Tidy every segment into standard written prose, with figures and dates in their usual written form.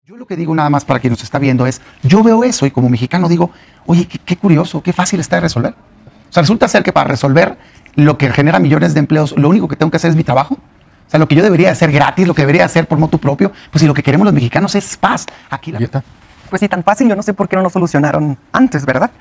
Yo lo que digo nada más para quien nos está viendo es, yo veo eso y como mexicano digo, oye, qué curioso, qué fácil está de resolver. O sea, resulta ser que para resolver lo que genera millones de empleos, lo único que tengo que hacer es mi trabajo. O sea, lo que yo debería hacer gratis, lo que debería hacer por motu propio, pues si lo que queremos los mexicanos es paz. Aquí la... Pues sí, tan fácil, yo no sé por qué no lo solucionaron antes, ¿verdad?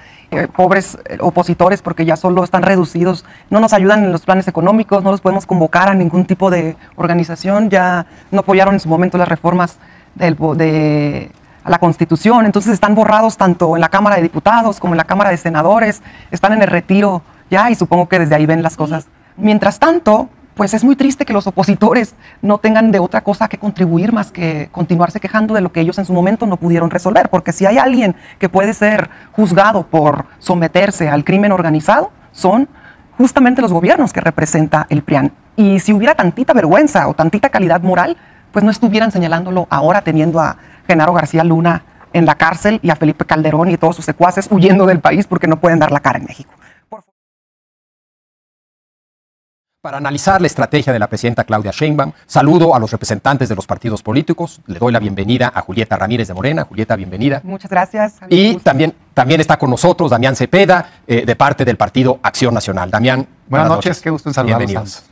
Pobres opositores, porque ya solo están reducidos, no nos ayudan en los planes económicos, no los podemos convocar a ningún tipo de organización, ya no apoyaron en su momento las reformas a la Constitución, entonces están borrados tanto en la Cámara de Diputados como en la Cámara de Senadores, están en el retiro ya y supongo que desde ahí ven las cosas. Mientras tanto, pues es muy triste que los opositores no tengan de otra cosa que contribuir más que continuarse quejando de lo que ellos en su momento no pudieron resolver, porque si hay alguien que puede ser juzgado por someterse al crimen organizado, son justamente los gobiernos que representa el PRIAN. Y si hubiera tantita vergüenza o tantita calidad moral, pues no estuvieran señalándolo ahora teniendo a Genaro García Luna en la cárcel y a Felipe Calderón y todos sus secuaces huyendo del país porque no pueden dar la cara en México. Para analizar la estrategia de la presidenta Claudia Sheinbaum, saludo a los representantes de los partidos políticos. Le doy la bienvenida a Julieta Ramírez de Morena. Julieta, bienvenida. Muchas gracias. Y también está con nosotros Damián Cepeda, de parte del Partido Acción Nacional. Damián, buenas noches. Qué gusto en saludarlos. Bienvenidos.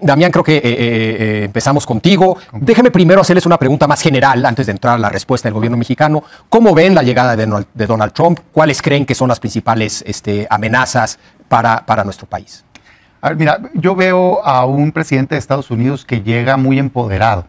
Damián, creo que empezamos contigo. Déjeme primero hacerles una pregunta más general antes de entrar a la respuesta del gobierno mexicano. ¿Cómo ven la llegada de Donald Trump? ¿Cuáles creen que son las principales amenazas para nuestro país? A ver, mira, yo veo a un presidente de Estados Unidos que llega muy empoderado.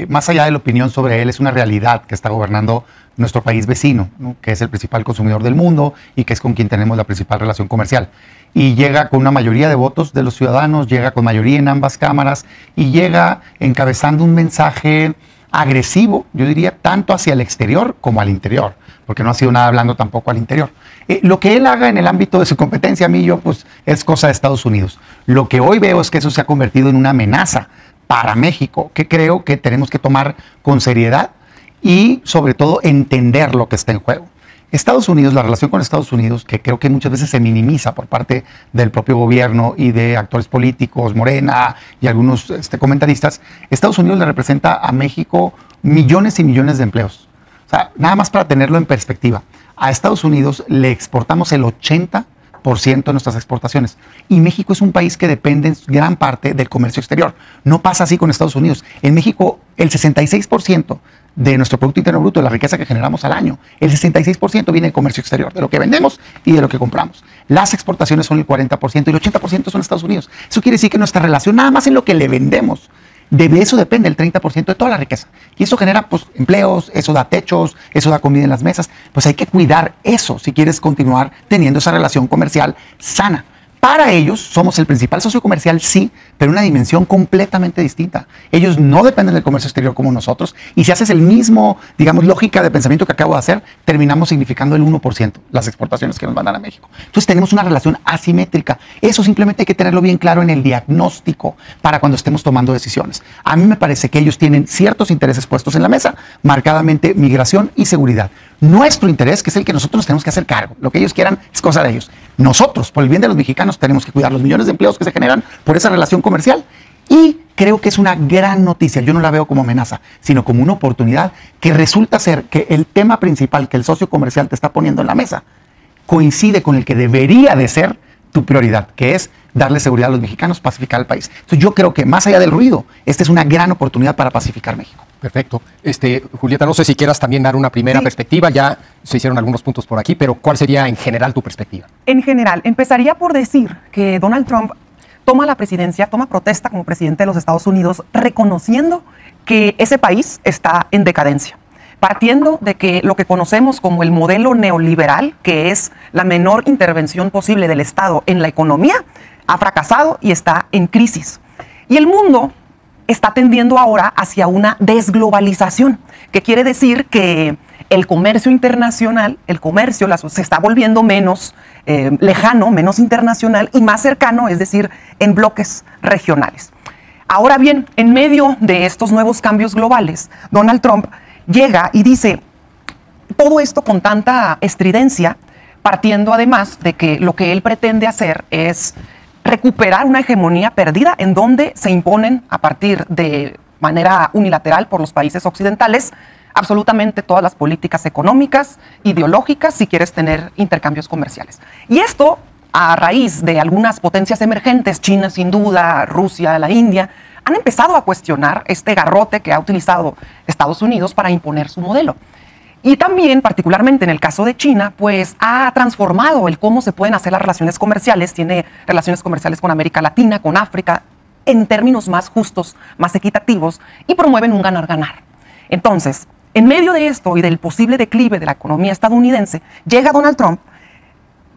Más allá de la opinión sobre él, es una realidad que está gobernando nuestro país vecino, ¿no? Que es el principal consumidor del mundo y que es con quien tenemos la principal relación comercial. Y llega con una mayoría de votos de los ciudadanos, llega con mayoría en ambas cámaras y llega encabezando un mensaje agresivo, yo diría, tanto hacia el exterior como al interior, porque no ha sido nada hablando tampoco al interior. Lo que él haga en el ámbito de su competencia, a mí pues es cosa de Estados Unidos. Lo que hoy veo es que eso se ha convertido en una amenaza para México, que creo que tenemos que tomar con seriedad y sobre todo entender lo que está en juego. Estados Unidos, la relación con Estados Unidos, que creo que muchas veces se minimiza por parte del propio gobierno y de actores políticos, Morena y algunos comentaristas, Estados Unidos le representa a México millones y millones de empleos. O sea, nada más para tenerlo en perspectiva, a Estados Unidos le exportamos el 80% de nuestras exportaciones. Y México es un país que depende en gran parte del comercio exterior. No pasa así con Estados Unidos. En México, el 66% de nuestro Producto Interno Bruto, de la riqueza que generamos al año, el 66% viene del comercio exterior, de lo que vendemos y de lo que compramos. Las exportaciones son el 40% y el 80% son Estados Unidos. Eso quiere decir que nuestra relación, nada más en lo que le vendemos, de eso depende el 30% de toda la riqueza. Y eso genera pues, empleos, eso da techos, eso da comida en las mesas. Pues hay que cuidar eso si quieres continuar teniendo esa relación comercial sana. Para ellos somos el principal socio comercial, sí, pero una dimensión completamente distinta. Ellos no dependen del comercio exterior como nosotros y si haces el mismo, digamos, lógica de pensamiento que acabo de hacer, terminamos significando el 1% las exportaciones que nos mandan a México. Entonces tenemos una relación asimétrica. Eso simplemente hay que tenerlo bien claro en el diagnóstico para cuando estemos tomando decisiones. A mí me parece que ellos tienen ciertos intereses puestos en la mesa, marcadamente migración y seguridad. Nuestro interés, que es el que nosotros nos tenemos que hacer cargo, lo que ellos quieran es cosa de ellos. Nosotros, por el bien de los mexicanos, tenemos que cuidar los millones de empleos que se generan por esa relación comercial y creo que es una gran noticia. Yo no la veo como amenaza, sino como una oportunidad que resulta ser que el tema principal que el socio comercial te está poniendo en la mesa coincide con el que debería de ser tu prioridad, que es darle seguridad a los mexicanos, pacificar el país. Entonces yo creo que más allá del ruido, esta es una gran oportunidad para pacificar México. Perfecto. Julieta, no sé si quieras también dar una primera perspectiva, ya se hicieron algunos puntos por aquí, pero ¿cuál sería en general tu perspectiva? En general, empezaría por decir que Donald Trump toma la presidencia, toma protesta como presidente de los Estados Unidos, reconociendo que ese país está en decadencia. Partiendo de que lo que conocemos como el modelo neoliberal, que es la menor intervención posible del Estado en la economía, ha fracasado y está en crisis. Y el mundo está tendiendo ahora hacia una desglobalización, que quiere decir que el comercio internacional, se está volviendo menos lejano, menos internacional y más cercano, es decir, en bloques regionales. Ahora bien, en medio de estos nuevos cambios globales, Donald Trump llega y dice todo esto con tanta estridencia, partiendo además de que lo que él pretende hacer es recuperar una hegemonía perdida en donde se imponen a partir de manera unilateral por los países occidentales absolutamente todas las políticas económicas, ideológicas, si quieres tener intercambios comerciales. Y esto a raíz de algunas potencias emergentes, China sin duda, Rusia, la India, han empezado a cuestionar este garrote que ha utilizado Estados Unidos para imponer su modelo. Y también, particularmente en el caso de China, pues ha transformado el cómo se pueden hacer las relaciones comerciales. Tiene relaciones comerciales con América Latina, con África, en términos más justos, más equitativos, y promueven un ganar-ganar. Entonces, en medio de esto y del posible declive de la economía estadounidense, llega Donald Trump,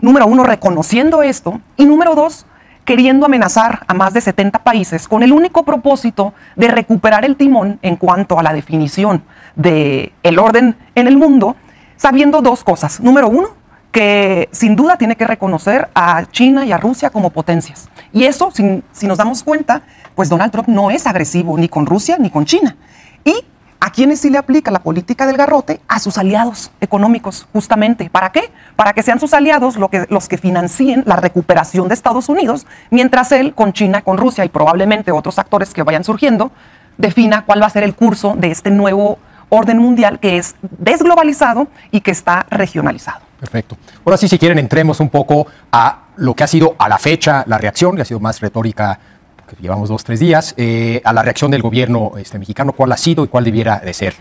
número uno, reconociendo esto, y número dos, queriendo amenazar a más de 70 países con el único propósito de recuperar el timón en cuanto a la definición del orden en el mundo, sabiendo dos cosas. Número uno, que sin duda tiene que reconocer a China y a Rusia como potencias. Y eso, si nos damos cuenta, pues Donald Trump no es agresivo ni con Rusia ni con China. Y ¿a quienes sí le aplica la política del garrote? A sus aliados económicos, justamente. ¿Para qué? Para que sean sus aliados los que financien la recuperación de Estados Unidos, mientras él, con China, con Rusia y probablemente otros actores que vayan surgiendo, defina cuál va a ser el curso de este nuevo orden mundial que es desglobalizado y que está regionalizado. Perfecto. Ahora sí, si quieren, entremos un poco a lo que ha sido a la fecha la reacción, que ha sido más retórica, que llevamos 2 o 3 días, a la reacción del gobierno mexicano. ¿Cuál ha sido y cuál debiera de ser,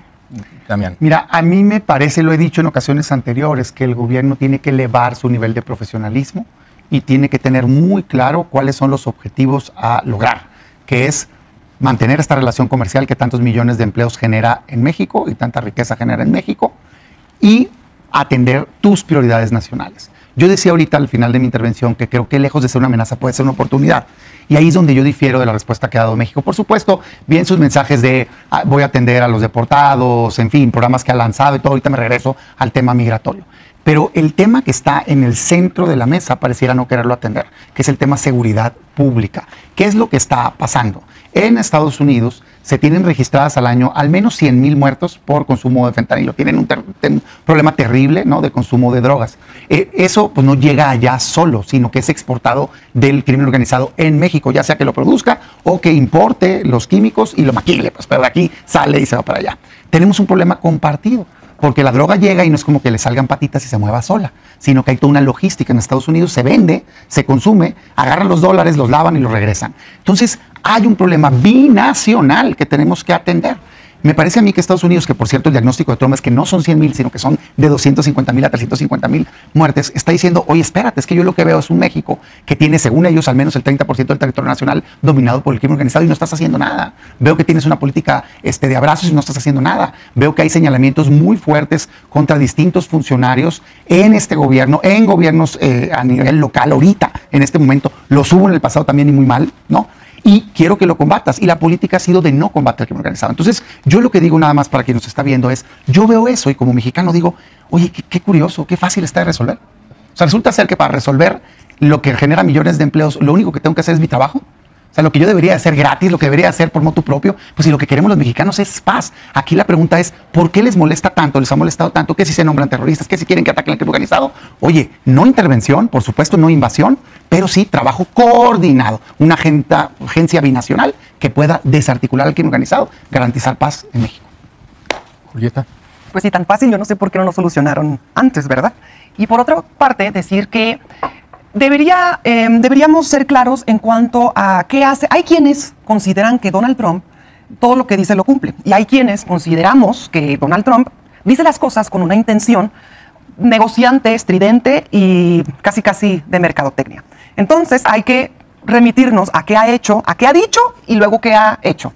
Damián? Mira, a mí me parece, lo he dicho en ocasiones anteriores, que el gobierno tiene que elevar su nivel de profesionalismo y tiene que tener muy claro cuáles son los objetivos a lograr, que es mantener esta relación comercial que tantos millones de empleos genera en México y tanta riqueza genera en México, y atender tus prioridades nacionales. Yo decía ahorita al final de mi intervención que creo que lejos de ser una amenaza puede ser una oportunidad. Y ahí es donde yo difiero de la respuesta que ha dado México. Por supuesto, bien sus mensajes de voy a atender a los deportados, en fin, programas que ha lanzado y todo. Ahorita me regreso al tema migratorio. Pero el tema que está en el centro de la mesa pareciera no quererlo atender, que es el tema seguridad pública. ¿Qué es lo que está pasando? En Estados Unidos se tienen registradas al año al menos 100,000 muertos por consumo de fentanilo. Tienen un problema terrible, ¿no?, de consumo de drogas. Eso pues no llega allá solo, sino que es exportado del crimen organizado en México, ya sea que lo produzca o que importe los químicos y lo maquile, pues, pero de aquí sale y se va para allá. Tenemos un problema compartido, porque la droga llega y no es como que le salgan patitas y se mueva sola, sino que hay toda una logística. En Estados Unidos se vende, se consume, agarran los dólares, los lavan y los regresan. Entonces hay un problema binacional que tenemos que atender. Me parece a mí que Estados Unidos, que por cierto el diagnóstico de Trump es que no son 100,000, sino que son de 250,000 a 350,000 muertes, está diciendo, oye, espérate, es que yo lo que veo es un México que tiene, según ellos, al menos el 30% del territorio nacional dominado por el crimen organizado y no estás haciendo nada. Veo que tienes una política de abrazos y no estás haciendo nada. Veo que hay señalamientos muy fuertes contra distintos funcionarios en este gobierno, en gobiernos a nivel local ahorita, en este momento. Los hubo en el pasado también y muy mal, ¿no? Y quiero que lo combatas. Y la política ha sido de no combatir el crimen organizado. Entonces, yo lo que digo nada más para quien nos está viendo es, yo veo eso y como mexicano digo, oye, qué curioso, qué fácil está de resolver. O sea, resulta ser que para resolver lo que genera millones de empleos, lo único que tengo que hacer es mi trabajo. O sea, lo que yo debería hacer gratis, lo que debería hacer por motu propio, pues si lo que queremos los mexicanos es paz. Aquí la pregunta es, ¿por qué les molesta tanto, les ha molestado tanto que si se nombran terroristas, que si quieren que ataquen el crimen organizado? Oye, no intervención, por supuesto, no invasión, pero sí trabajo coordinado, una agencia binacional que pueda desarticular el crimen organizado, garantizar paz en México. Julieta. Pues sí, tan fácil, yo no sé por qué no lo solucionaron antes, ¿verdad? Y por otra parte, decir que deberíamos ser claros en cuanto a qué hace. Hay quienes consideran que Donald Trump todo lo que dice lo cumple. Y hay quienes consideramos que Donald Trump dice las cosas con una intención negociante, estridente y casi de mercadotecnia. Entonces hay que remitirnos a qué ha hecho, a qué ha dicho y luego qué ha hecho.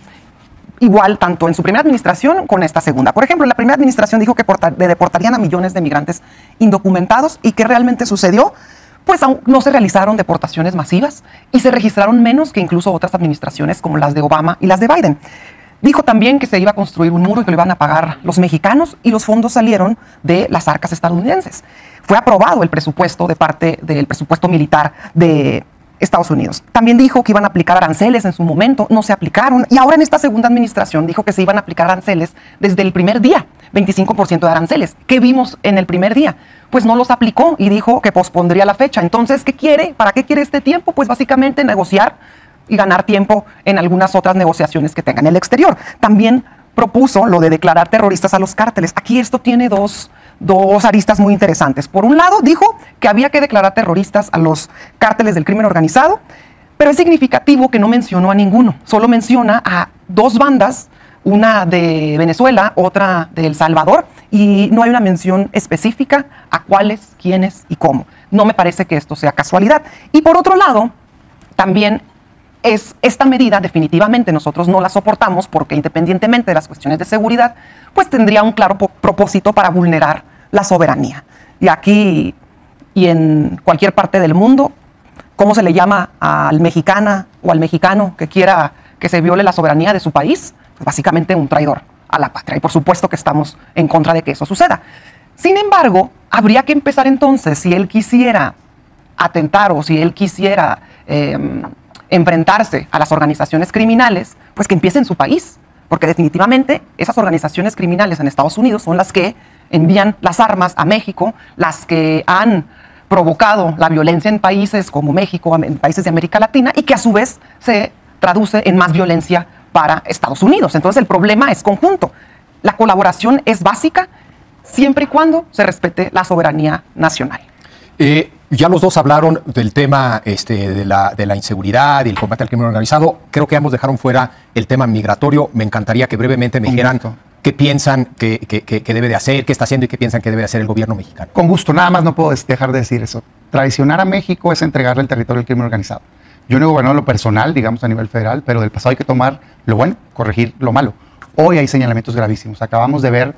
Igual, tanto en su primera administración con esta segunda. Por ejemplo, en la primera administración dijo que deportarían a millones de migrantes indocumentados. ¿Y qué realmente sucedió? Pues aún no se realizaron deportaciones masivas y se registraron menos que incluso otras administraciones como las de Obama y las de Biden. Dijo también que se iba a construir un muro y que lo iban a pagar los mexicanos y los fondos salieron de las arcas estadounidenses. Fue aprobado el presupuesto de parte del presupuesto militar de Estados Unidos. También dijo que iban a aplicar aranceles en su momento, no se aplicaron. Y ahora en esta segunda administración dijo que se iban a aplicar aranceles desde el primer día, 25% de aranceles. ¿Qué vimos en el primer día? Pues no los aplicó y dijo que pospondría la fecha. Entonces, ¿qué quiere? ¿Para qué quiere este tiempo? Pues básicamente negociar y ganar tiempo en algunas otras negociaciones que tengan en el exterior. También propuso lo de declarar terroristas a los cárteles. Aquí esto tiene dos aristas muy interesantes. Por un lado, dijo que había que declarar terroristas a los cárteles del crimen organizado, pero es significativo que no mencionó a ninguno. Solo menciona a dos bandas, una de Venezuela, otra de El Salvador, y no hay una mención específica a cuáles, quiénes y cómo. No me parece que esto sea casualidad. Y por otro lado, también esta medida definitivamente nosotros no la soportamos porque independientemente de las cuestiones de seguridad, pues tendría un claro propósito para vulnerar la soberanía. Y aquí y en cualquier parte del mundo, ¿cómo se le llama al mexicana o al mexicano que quiera que se viole la soberanía de su país? Pues básicamente un traidor a la patria. Y por supuesto que estamos en contra de que eso suceda. Sin embargo, habría que empezar entonces, si él quisiera atentar o si él quisiera enfrentarse a las organizaciones criminales, pues que empiece en su país. Porque definitivamente esas organizaciones criminales en Estados Unidos son las que envían las armas a México, las que han provocado la violencia en países como México, en países de América Latina, y que a su vez se traduce en más violencia para Estados Unidos. Entonces el problema es conjunto. La colaboración es básica siempre y cuando se respete la soberanía nacional. Ya los dos hablaron del tema de la inseguridad y el combate al crimen organizado. Creo que ambos dejaron fuera el tema migratorio. Me encantaría que brevemente me dijeran qué piensan que debe de hacer, qué está haciendo y qué piensan que debe de hacer el gobierno mexicano. Con gusto, nada más no puedo dejar de decir eso. Traicionar a México es entregarle el territorio al crimen organizado. Yo no he gobernado lo personal, digamos, a nivel federal, pero del pasado hay que tomar lo bueno, corregir lo malo. Hoy hay señalamientos gravísimos. Acabamos de ver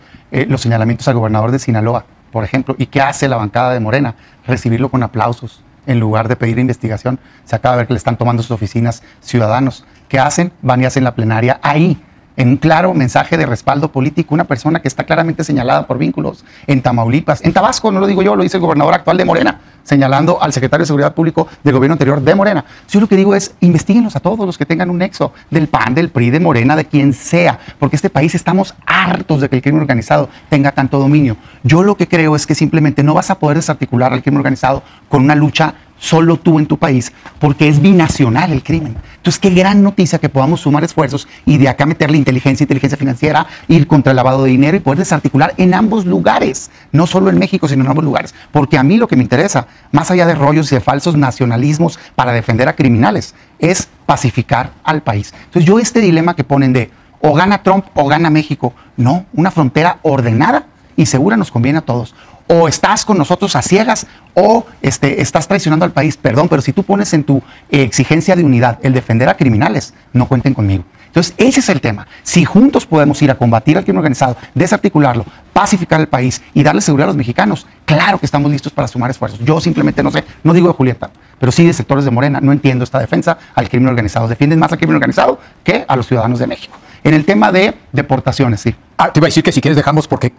los señalamientos al gobernador de Sinaloa, por ejemplo. ¿Y qué hace la bancada de Morena? Recibirlo con aplausos en lugar de pedir investigación. Se acaba de ver que le están tomando sus oficinas ciudadanos. ¿Qué hacen? Van y hacen la plenaria ahí, en un claro mensaje de respaldo político, una persona que está claramente señalada por vínculos en Tamaulipas, en Tabasco, no lo digo yo, lo dice el gobernador actual de Morena, señalando al secretario de Seguridad Pública del gobierno anterior de Morena. Yo lo que digo es, investíguenlos a todos los que tengan un nexo, del PAN, del PRI, de Morena, de quien sea, porque este país estamos hartos de que el crimen organizado tenga tanto dominio. Yo lo que creo es que simplemente no vas a poder desarticular al crimen organizado con una lucha solo tú en tu país, porque es binacional el crimen. Entonces, qué gran noticia que podamos sumar esfuerzos y de acá meterle inteligencia financiera, ir contra el lavado de dinero y poder desarticular en ambos lugares, no solo en México, sino en ambos lugares. Porque a mí lo que me interesa, más allá de rollos y de falsos nacionalismos para defender a criminales, es pacificar al país. Entonces, yo este dilema que ponen de o gana Trump o gana México, no, una frontera ordenada y segura nos conviene a todos. O estás con nosotros a ciegas o estás traicionando al país. Perdón, pero si tú pones en tu exigencia de unidad el defender a criminales, no cuenten conmigo. Entonces, ese es el tema. Si juntos podemos ir a combatir al crimen organizado, desarticularlo, pacificar el país y darle seguridad a los mexicanos, claro que estamos listos para sumar esfuerzos. Yo simplemente no sé, no digo de Julieta, pero sí de sectores de Morena, no entiendo esta defensa al crimen organizado. Defienden más al crimen organizado que a los ciudadanos de México. En el tema de deportaciones, sí. Te iba a decir que si quieres dejamos porque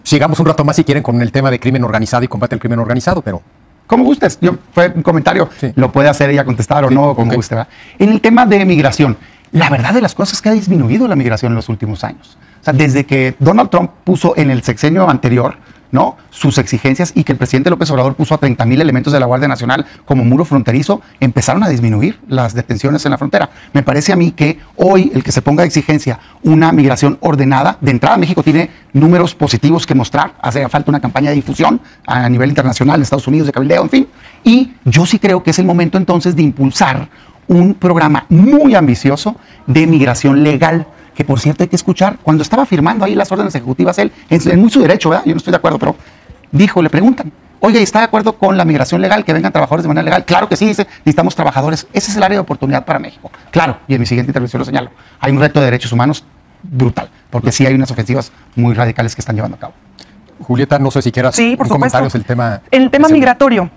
sigamos un rato más si quieren con el tema de crimen organizado y combate al crimen organizado, pero... Como gustes, fue un comentario, sí. Lo puede hacer ella contestar o no, como guste. ¿Verdad? En el tema de migración, la verdad de las cosas es que ha disminuido la migración en los últimos años. O sea, desde que Donald Trump puso en el sexenio anterior, ¿no?, sus exigencias y que el presidente López Obrador puso a 30,000 elementos de la Guardia Nacional como muro fronterizo, empezaron a disminuir las detenciones en la frontera. Me parece a mí que hoy el que se ponga de exigencia una migración ordenada, de entrada México tiene números positivos que mostrar, hace falta una campaña de difusión a nivel internacional, en Estados Unidos, de cabildeo, en fin, y yo sí creo que es el momento entonces de impulsar un programa muy ambicioso de migración legal, que por cierto hay que escuchar, cuando estaba firmando ahí las órdenes ejecutivas, él, en muy su derecho, ¿verdad? Yo no estoy de acuerdo, pero dijo, le preguntan, oye, ¿está de acuerdo con la migración legal, que vengan trabajadores de manera legal? Claro que sí, dice, necesitamos trabajadores, ese es el área de oportunidad para México. Claro, y en mi siguiente intervención lo señalo, hay un reto de derechos humanos brutal, porque sí hay unas ofensivas muy radicales que están llevando a cabo. Julieta, no sé si quieras comentarios del tema. El tema migratorio.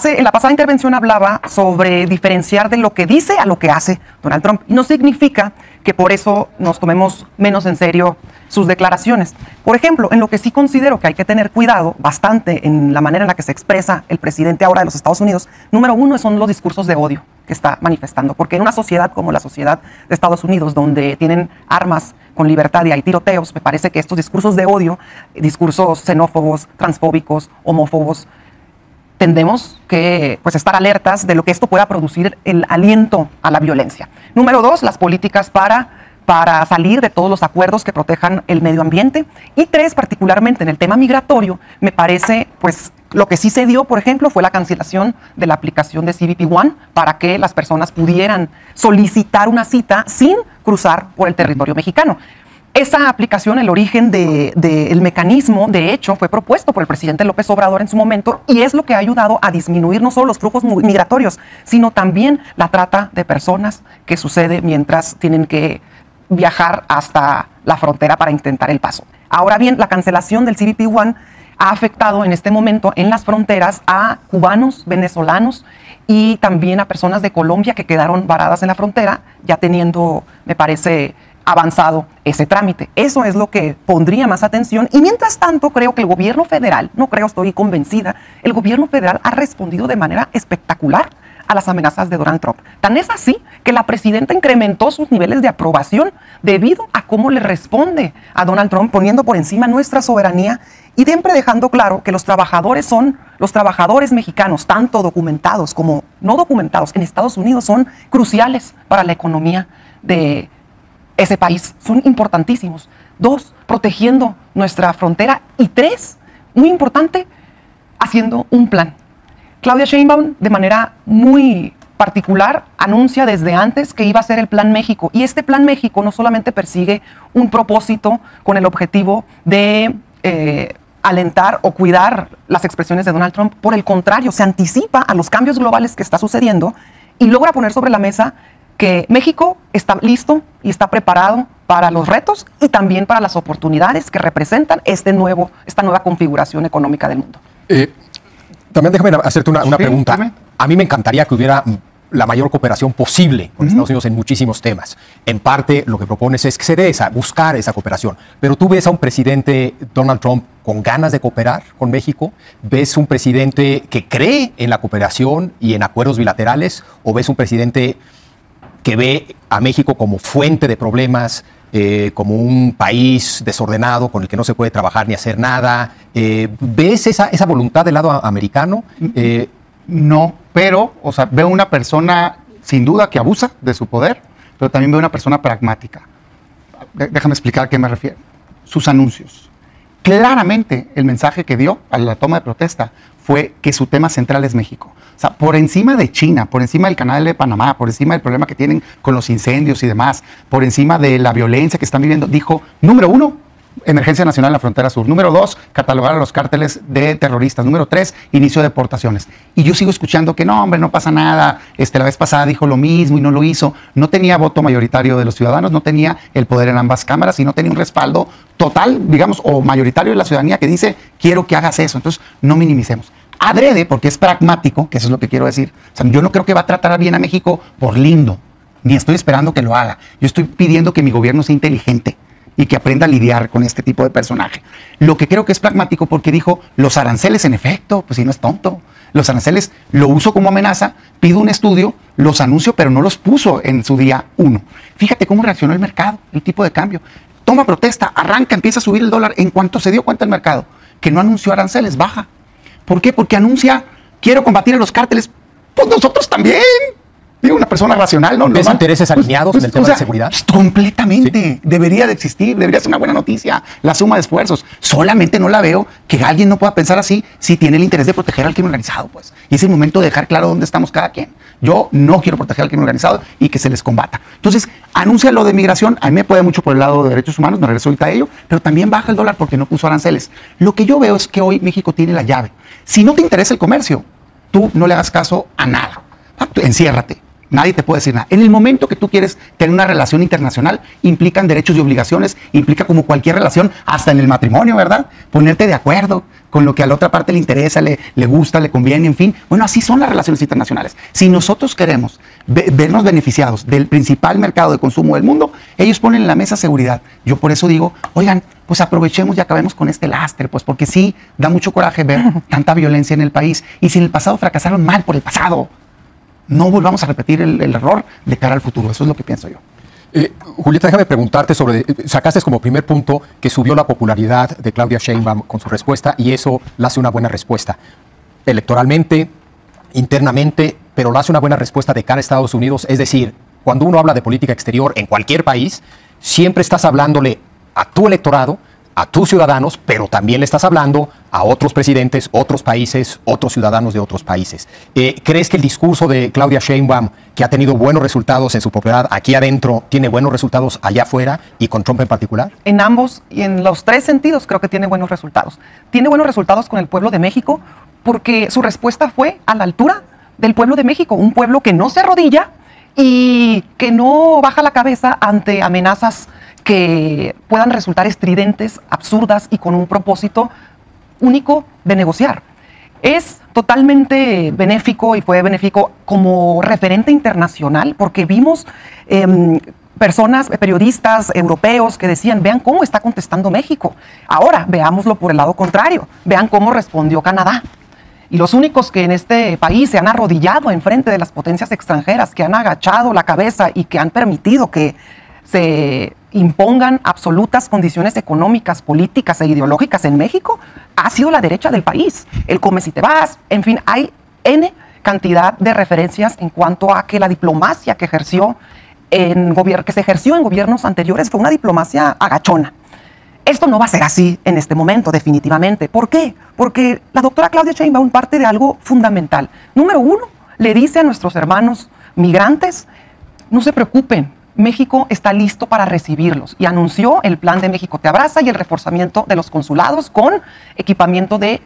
En la pasada intervención hablaba sobre diferenciar de lo que dice a lo que hace Donald Trump. Y no significa que por eso nos tomemos menos en serio sus declaraciones. Por ejemplo, en lo que sí considero que hay que tener cuidado bastante en la manera en la que se expresa el presidente ahora de los Estados Unidos, número uno son los discursos de odio que está manifestando. Porque en una sociedad como la sociedad de Estados Unidos, donde tienen armas con libertad y hay tiroteos, me parece que estos discursos de odio, discursos xenófobos, transfóbicos, homófobos, tendemos que estar alertas de lo que esto pueda producir el aliento a la violencia. Número dos, las políticas para para salir de todos los acuerdos que protejan el medio ambiente. Y 3, particularmente en el tema migratorio, me parece, pues, lo que sí se dio, por ejemplo, fue la cancelación de la aplicación de CBP One para que las personas pudieran solicitar una cita sin cruzar por el territorio mexicano. Esa aplicación, el origen del mecanismo, de hecho, fue propuesto por el presidente López Obrador en su momento y es lo que ha ayudado a disminuir no solo los flujos migratorios, sino también la trata de personas que sucede mientras tienen que viajar hasta la frontera para intentar el paso. Ahora bien, la cancelación del CBP One ha afectado en este momento en las fronteras a cubanos, venezolanos y también a personas de Colombia que quedaron varadas en la frontera, ya teniendo, me parece, avanzado ese trámite. Eso es lo que pondría más atención y mientras tanto creo que el gobierno federal, estoy convencida, el gobierno federal ha respondido de manera espectacular a las amenazas de Donald Trump. Tan es así que la presidenta incrementó sus niveles de aprobación debido a cómo le responde a Donald Trump, poniendo por encima nuestra soberanía y siempre dejando claro que los trabajadores mexicanos, tanto documentados como no documentados en Estados Unidos, son cruciales para la economía de ese país, son importantísimos. 2, protegiendo nuestra frontera y 3, muy importante, haciendo un plan. Claudia Sheinbaum, de manera muy particular, anuncia desde antes que iba a ser el Plan México y este Plan México no solamente persigue un propósito con el objetivo de alentar o cuidar las expresiones de Donald Trump, por el contrario, se anticipa a los cambios globales que está sucediendo y logra poner sobre la mesa que México está listo y está preparado para los retos y también para las oportunidades que representan esta nueva configuración económica del mundo. También déjame hacerte una pregunta. Dime. A mí me encantaría que hubiera la mayor cooperación posible con Estados Unidos en muchísimos temas. En parte, lo que propones es que se dé buscar esa cooperación. Pero tú ves a un presidente, Donald Trump, con ganas de cooperar con México. ¿Ves un presidente que cree en la cooperación y en acuerdos bilaterales? ¿O ves un presidente que ve a México como fuente de problemas, como un país desordenado con el que no se puede trabajar ni hacer nada? ¿Ves esa voluntad del lado americano? No, pero, veo una persona sin duda que abusa de su poder, pero también veo una persona pragmática. Déjame explicar a qué me refiero. Sus anuncios. Claramente el mensaje que dio a la toma de protesta fue que su tema central es México. O sea, por encima de China, por encima del canal de Panamá, por encima del problema que tienen con los incendios y demás, por encima de la violencia que están viviendo, dijo, número 1, emergencia nacional en la frontera sur. Número 2, catalogar a los cárteles de terroristas. Número 3, inicio de deportaciones. Y yo sigo escuchando que no, hombre, no pasa nada. La vez pasada dijo lo mismo y no lo hizo. No tenía voto mayoritario de los ciudadanos, no tenía el poder en ambas cámaras y no tenía un respaldo total, digamos, o mayoritario de la ciudadanía que dice, quiero que hagas eso. Entonces, no minimicemos. Adrede, porque es pragmático, que eso es lo que quiero decir. O sea, yo no creo que va a tratar bien a México por lindo, ni estoy esperando que lo haga. Yo estoy pidiendo que mi gobierno sea inteligente y que aprenda a lidiar con este tipo de personaje. Lo que creo que es pragmático porque dijo, los aranceles, en efecto, pues si no es tonto. Los aranceles lo uso como amenaza, pido un estudio, los anuncio, pero no los puso en su día 1. Fíjate cómo reaccionó el mercado, el tipo de cambio. Toma protesta, arranca, empieza a subir el dólar. En cuanto se dio cuenta el mercado que no anunció aranceles, baja. ¿Por qué? Porque anuncia, quiero combatir a los cárteles. Pues nosotros también. Digo, una persona racional, ¿no? ¿Ves intereses alineados en el tema de seguridad? Completamente. ¿Sí? Debería de existir, debería ser una buena noticia la suma de esfuerzos. Solamente no la veo que alguien no pueda pensar así si tiene el interés de proteger al crimen organizado, pues. Y es el momento de dejar claro dónde estamos cada quien. Yo no quiero proteger al crimen organizado y que se les combata. Entonces, anuncia lo de migración. A mí me puede mucho por el lado de derechos humanos, me regreso ahorita a ello, pero también baja el dólar porque no puso aranceles. Lo que yo veo es que hoy México tiene la llave. Si no te interesa el comercio, tú no le hagas caso a nada. Enciérrate. Nadie te puede decir nada. En el momento que tú quieres tener una relación internacional, implican derechos y obligaciones, implica como cualquier relación, hasta en el matrimonio, ¿verdad? Ponerte de acuerdo con lo que a la otra parte le interesa, le gusta, le conviene, en fin. Bueno, así son las relaciones internacionales. Si nosotros queremos vernos beneficiados del principal mercado de consumo del mundo, ellos ponen en la mesa seguridad. Yo por eso digo, oigan, pues aprovechemos y acabemos con este lastre, pues porque sí, da mucho coraje ver tanta violencia en el país. Y si en el pasado fracasaron mal por el pasado, no volvamos a repetir el error de cara al futuro. Eso es lo que pienso yo. Julieta, déjame preguntarte sacaste como primer punto que subió la popularidad de Claudia Sheinbaum con su respuesta y eso la hace una buena respuesta. Electoralmente, internamente, pero la hace una buena respuesta de cara a Estados Unidos. Es decir, cuando uno habla de política exterior en cualquier país, siempre estás hablándole a tu electorado, a tus ciudadanos, pero también le estás hablando a otros presidentes, otros países, otros ciudadanos de otros países. ¿Crees que el discurso de Claudia Sheinbaum, que ha tenido buenos resultados en su propiedad aquí adentro, tiene buenos resultados allá afuera y con Trump en particular? En ambos y en los tres sentidos creo que tiene buenos resultados. Tiene buenos resultados con el pueblo de México porque su respuesta fue a la altura del pueblo de México, un pueblo que no se arrodilla y que no baja la cabeza ante amenazas que puedan resultar estridentes, absurdas y con un propósito único de negociar. Es totalmente benéfico y fue benéfico como referente internacional porque vimos personas, periodistas europeos que decían, vean cómo está contestando México. Ahora, veámoslo por el lado contrario, vean cómo respondió Canadá. Y los únicos que en este país se han arrodillado enfrente de las potencias extranjeras, que han agachado la cabeza y que han permitido que se impongan absolutas condiciones económicas, políticas e ideológicas en México, ha sido la derecha del país. El come si te vas, en fin, hay N cantidad de referencias en cuanto a que la diplomacia que se ejerció en gobiernos anteriores fue una diplomacia agachona. Esto no va a ser así en este momento, definitivamente. ¿Por qué? Porque la doctora Claudia Sheinbaum parte de algo fundamental. Número uno, le dice a nuestros hermanos migrantes, no se preocupen, México está listo para recibirlos y anunció el plan de México Te Abraza y el reforzamiento de los consulados con equipamiento de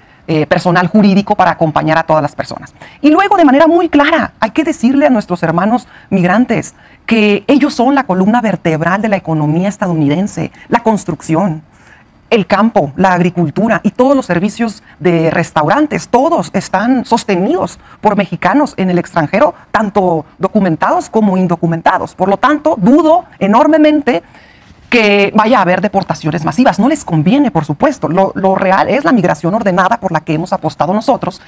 personal jurídico para acompañar a todas las personas. Y luego, de manera muy clara, hay que decirle a nuestros hermanos migrantes que ellos son la columna vertebral de la economía estadounidense, la construcción, el campo, la agricultura y todos los servicios de restaurantes, todos están sostenidos por mexicanos en el extranjero, tanto documentados como indocumentados. Por lo tanto, dudo enormemente que vaya a haber deportaciones masivas. No les conviene, por supuesto. Lo real es la migración ordenada por la que hemos apostado nosotros.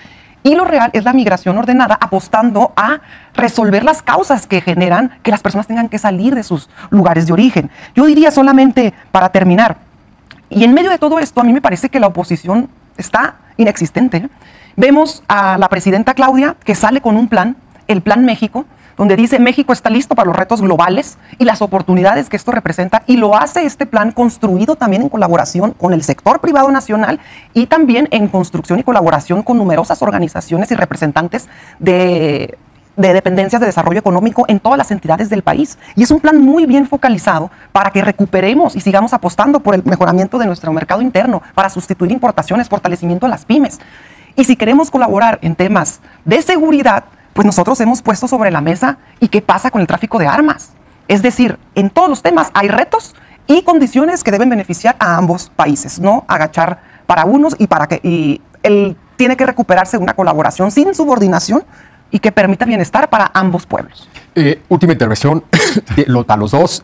Y lo real es la migración ordenada apostando a resolver las causas que generan que las personas tengan que salir de sus lugares de origen. Yo diría solamente, para terminar, y en medio de todo esto, a mí me parece que la oposición está inexistente. Vemos a la presidenta Claudia que sale con un plan, el Plan México, donde dice México está listo para los retos globales y las oportunidades que esto representa, y lo hace este plan construido también en colaboración con el sector privado nacional y también en construcción y colaboración con numerosas organizaciones y representantes de dependencias de desarrollo económico en todas las entidades del país. Y es un plan muy bien focalizado para que recuperemos y sigamos apostando por el mejoramiento de nuestro mercado interno, para sustituir importaciones, fortalecimiento de las pymes. Y si queremos colaborar en temas de seguridad, pues nosotros hemos puesto sobre la mesa ¿y qué pasa con el tráfico de armas? Es decir, en todos los temas hay retos y condiciones que deben beneficiar a ambos países, no agachar para unos y él tiene que recuperarse una colaboración sin subordinación y que permita bienestar para ambos pueblos. Última intervención a los dos.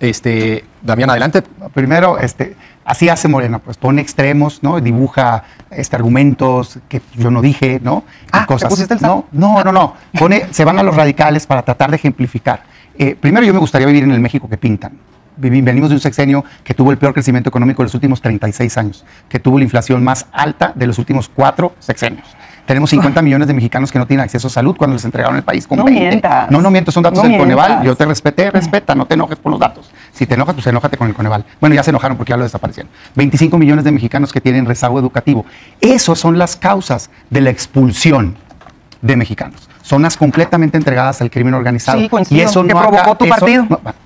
Damián, adelante. Primero, así hace Morena, pues pone extremos, ¿no? Dibuja argumentos que yo no dije, ¿no? Y cosas. ¿Te pusiste el no. Se van a los radicales para tratar de ejemplificar. Primero, yo me gustaría vivir en el México que pintan. Venimos de un sexenio que tuvo el peor crecimiento económico de los últimos 36 años, que tuvo la inflación más alta de los últimos 4 sexenios. Tenemos 50 millones de mexicanos que no tienen acceso a salud cuando les entregaron el país con 20. Mientas. No miento, son datos del Coneval. Yo te respeté, respeta, no te enojes por los datos. Si te enojas, pues enójate con el Coneval. Bueno, ya se enojaron porque ya lo desaparecieron. 25 millones de mexicanos que tienen rezago educativo. Esas son las causas de la expulsión de mexicanos. Zonas completamente entregadas al crimen organizado. Sí, coincido, y eso que no provocó tu partido.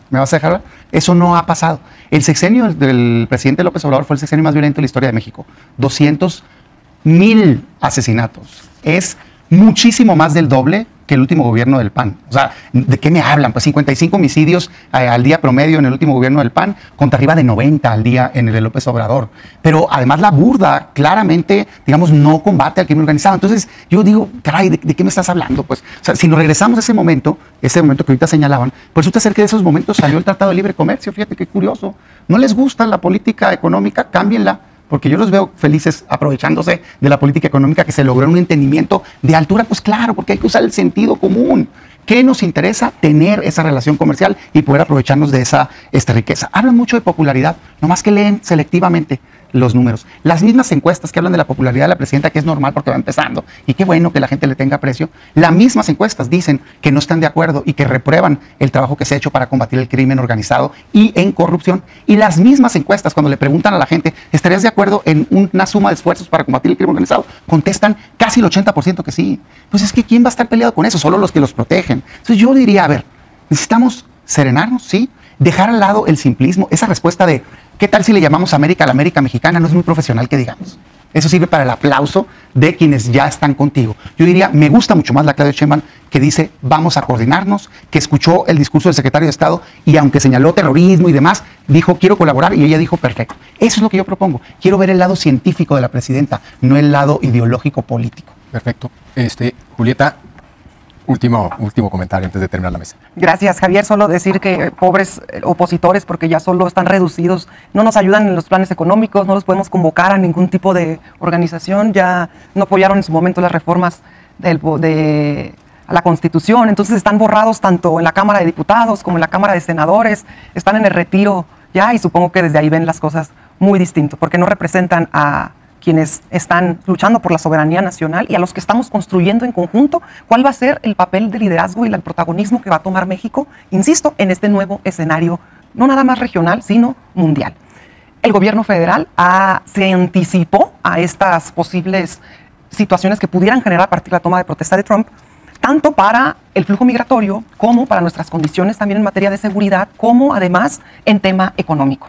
¿Me vas a dejar? Eso no ha pasado. El sexenio del presidente López Obrador fue el sexenio más violento de la historia de México. 200,000 asesinatos. Es muchísimo más del doble que el último gobierno del PAN. O sea, ¿de qué me hablan? Pues 55 homicidios al día promedio en el último gobierno del PAN, contra arriba de 90 al día en el de López Obrador. Pero además la burda claramente, digamos, no combate al crimen organizado. Entonces yo digo, caray, ¿de qué me estás hablando? Pues, o sea, si nos regresamos a ese momento que ahorita señalaban, pues resulta ser que de esos momentos salió el Tratado de Libre Comercio. Fíjate qué curioso. No les gusta la política económica, cámbienla. Porque yo los veo felices aprovechándose de la política económica que se logró un entendimiento de altura. Pues claro, porque hay que usar el sentido común. ¿Qué nos interesa? Tener esa relación comercial y poder aprovecharnos de esa riqueza. Hablan mucho de popularidad, nomás que leen selectivamente. los números. Las mismas encuestas que hablan de la popularidad de la presidenta, que es normal porque va empezando, y qué bueno que la gente le tenga aprecio, las mismas encuestas dicen que no están de acuerdo y que reprueban el trabajo que se ha hecho para combatir el crimen organizado y en corrupción. Y las mismas encuestas, cuando le preguntan a la gente, ¿estarías de acuerdo en una suma de esfuerzos para combatir el crimen organizado? Contestan casi el 80% que sí. Pues es que ¿quién va a estar peleado con eso? Solo los que los protegen. Entonces yo diría, a ver, necesitamos serenarnos, ¿sí? Dejar al lado el simplismo, esa respuesta de ¿qué tal si le llamamos América a la América mexicana? No es muy profesional que digamos. Eso sirve para el aplauso de quienes ya están contigo. Yo diría, me gusta mucho más la Claudia Sheinbaum que dice vamos a coordinarnos, que escuchó el discurso del secretario de Estado y aunque señaló terrorismo y demás, dijo quiero colaborar y ella dijo perfecto. Eso es lo que yo propongo. Quiero ver el lado científico de la presidenta, no el lado ideológico político. Perfecto. Julieta, último comentario antes de terminar la mesa. Gracias, Javier. Solo decir que pobres opositores, porque ya solo están reducidos, no nos ayudan en los planes económicos, no los podemos convocar a ningún tipo de organización, ya no apoyaron en su momento las reformas a la Constitución, entonces están borrados tanto en la Cámara de Diputados como en la Cámara de Senadores, están en el retiro ya y supongo que desde ahí ven las cosas muy distinto, porque no representan a quienes están luchando por la soberanía nacional y a los que estamos construyendo en conjunto cuál va a ser el papel de liderazgo y el protagonismo que va a tomar México, insisto, en este nuevo escenario, no nada más regional, sino mundial. El gobierno federal se anticipó a estas posibles situaciones que pudieran generar a partir de la toma de protesta de Trump, tanto para el flujo migratorio como para nuestras condiciones también en materia de seguridad, como además en tema económico.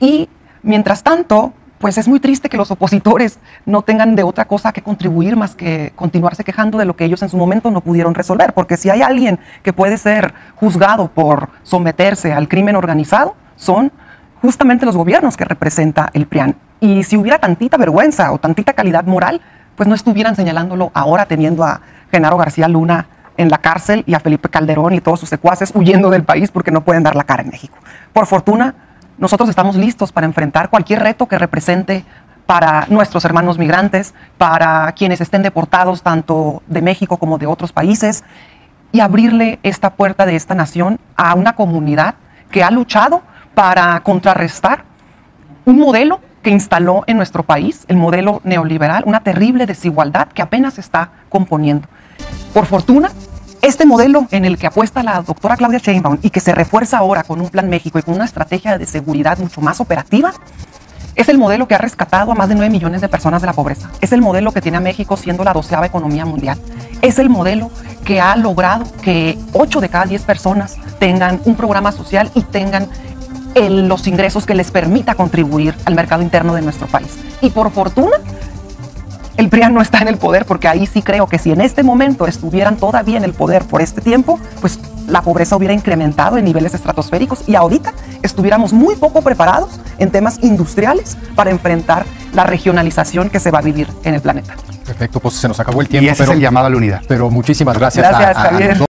Y mientras tanto, pues es muy triste que los opositores no tengan de otra cosa que contribuir más que continuarse quejando de lo que ellos en su momento no pudieron resolver, porque si hay alguien que puede ser juzgado por someterse al crimen organizado, son justamente los gobiernos que representa el PRIAN. Y si hubiera tantita vergüenza o tantita calidad moral, pues no estuvieran señalándolo ahora teniendo a Genaro García Luna en la cárcel y a Felipe Calderón y todos sus secuaces huyendo del país porque no pueden dar la cara en México. Por fortuna, nosotros estamos listos para enfrentar cualquier reto que represente para nuestros hermanos migrantes, para quienes estén deportados tanto de México como de otros países y abrirle esta puerta de esta nación a una comunidad que ha luchado para contrarrestar un modelo que instaló en nuestro país, el modelo neoliberal, una terrible desigualdad que apenas se está componiendo. Por fortuna, este modelo en el que apuesta la doctora Claudia Sheinbaum y que se refuerza ahora con un Plan México y con una estrategia de seguridad mucho más operativa, es el modelo que ha rescatado a más de 9 millones de personas de la pobreza. Es el modelo que tiene a México siendo la 12ª economía mundial. Es el modelo que ha logrado que 8 de cada 10 personas tengan un programa social y tengan los ingresos que les permita contribuir al mercado interno de nuestro país. Y por fortuna, el PRIAN no está en el poder, porque ahí sí creo que si en este momento estuvieran todavía en el poder por este tiempo, pues la pobreza hubiera incrementado en niveles estratosféricos y ahorita estuviéramos muy poco preparados en temas industriales para enfrentar la regionalización que se va a vivir en el planeta. Perfecto, pues se nos acabó el tiempo. Y ese es el llamado a la unidad. Pero muchísimas gracias. Gracias, Javier.